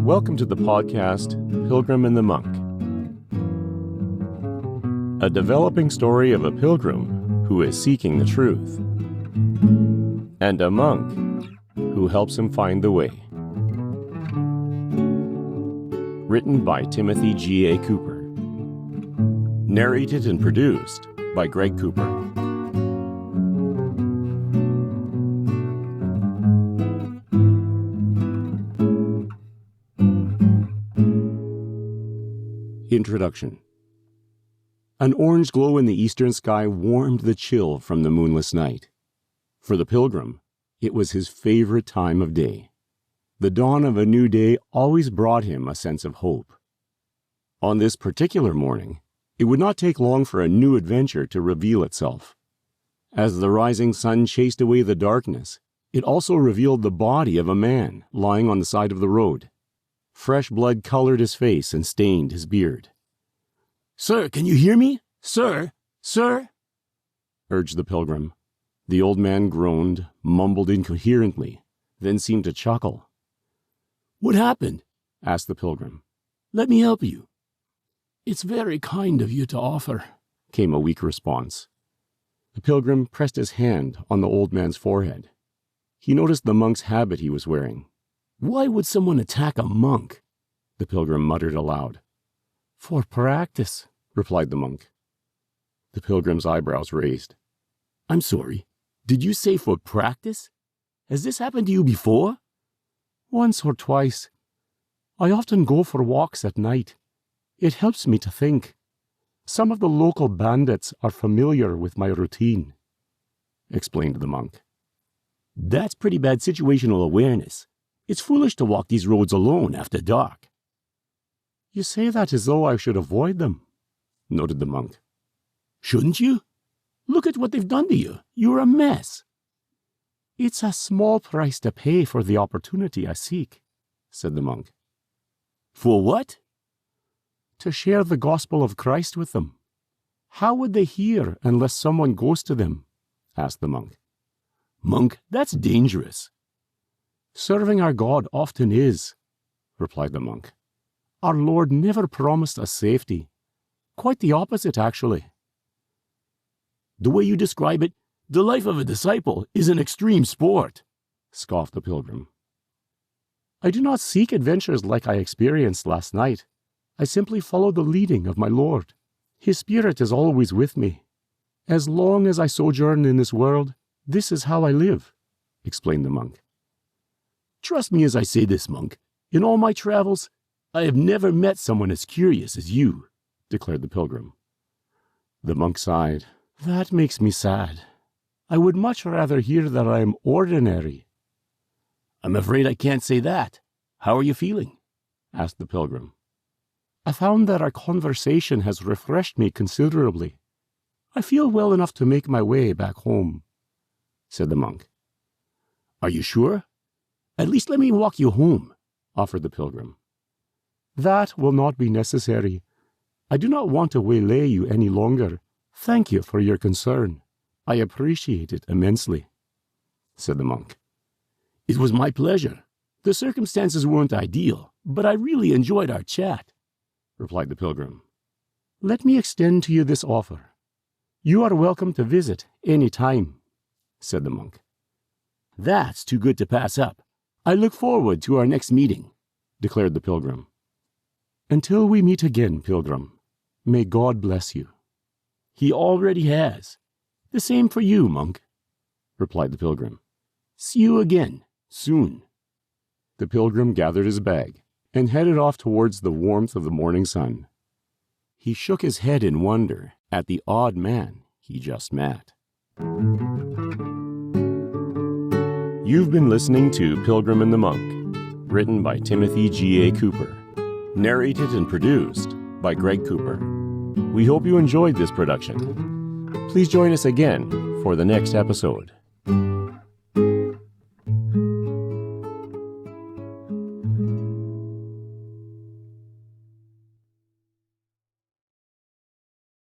Welcome to the podcast, Pilgrim and the Monk. A developing story of a pilgrim who is seeking the truth, and a monk who helps him find the way. Written by Timothy G.A. Cooper. Narrated and produced by Greg Cooper. Introduction. An orange glow in the eastern sky warmed the chill from the moonless night. For the pilgrim, it was his favorite time of day. The dawn of a new day always brought him a sense of hope. On this particular morning, it would not take long for a new adventure to reveal itself. As the rising sun chased away the darkness, it also revealed the body of a man lying on the side of the road. Fresh blood colored his face and stained his beard. "Sir, can you hear me? Sir? Sir?" urged the pilgrim. The old man groaned, mumbled incoherently, then seemed to chuckle. "What happened?" asked the pilgrim. "Let me help you." "It's very kind of you to offer," came a weak response. The pilgrim pressed his hand on the old man's forehead. He noticed the monk's habit he was wearing. "Why would someone attack a monk?" the pilgrim muttered aloud. "For practice," replied the monk. The pilgrim's eyebrows raised. "I'm sorry, did you say for practice? Has this happened to you before?" "Once or twice. I often go for walks at night. It helps me to think. Some of the local bandits are familiar with my routine," explained the monk. "That's pretty bad situational awareness. It's foolish to walk these roads alone after dark." "You say that as though I should avoid them," noted the monk. "Shouldn't you? Look at what they've done to you. You're a mess." "It's a small price to pay for the opportunity I seek," said the monk. "For what?" "To share the gospel of Christ with them." "How would they hear unless someone goes to them?" asked the monk. "Monk, that's dangerous." "Serving our God often is," replied the monk. "Our Lord never promised us safety. Quite the opposite, actually." "The way you describe it, the life of a disciple is an extreme sport," scoffed the pilgrim. "I do not seek adventures like I experienced last night. I simply follow the leading of my Lord. His Spirit is always with me. As long as I sojourn in this world, this is how I live," explained the monk. "Trust me as I say this, monk. In all my travels, I have never met someone as curious as you," declared the pilgrim. The monk sighed. "That makes me sad. I would much rather hear that I am ordinary." "I'm afraid I can't say that. How are you feeling?" asked the pilgrim. "I found that our conversation has refreshed me considerably. I feel well enough to make my way back home," said the monk. "Are you sure? At least let me walk you home," offered the pilgrim. "That will not be necessary. I do not want to waylay you any longer. Thank you for your concern. I appreciate it immensely," said the monk. "It was my pleasure. The circumstances weren't ideal, but I really enjoyed our chat," replied the pilgrim. "Let me extend to you this offer. You are welcome to visit any time," said the monk. "That's too good to pass up. I look forward to our next meeting," declared the pilgrim. "Until we meet again, pilgrim, may God bless you." "He already has. The same for you, monk," replied the pilgrim. "See you again, soon." The pilgrim gathered his bag and headed off towards the warmth of the morning sun. He shook his head in wonder at the odd man he just met. You've been listening to Pilgrim and the Monk, written by Timothy G.A. Cooper, narrated and produced by Greg Cooper. We hope you enjoyed this production. Please join us again for the next episode.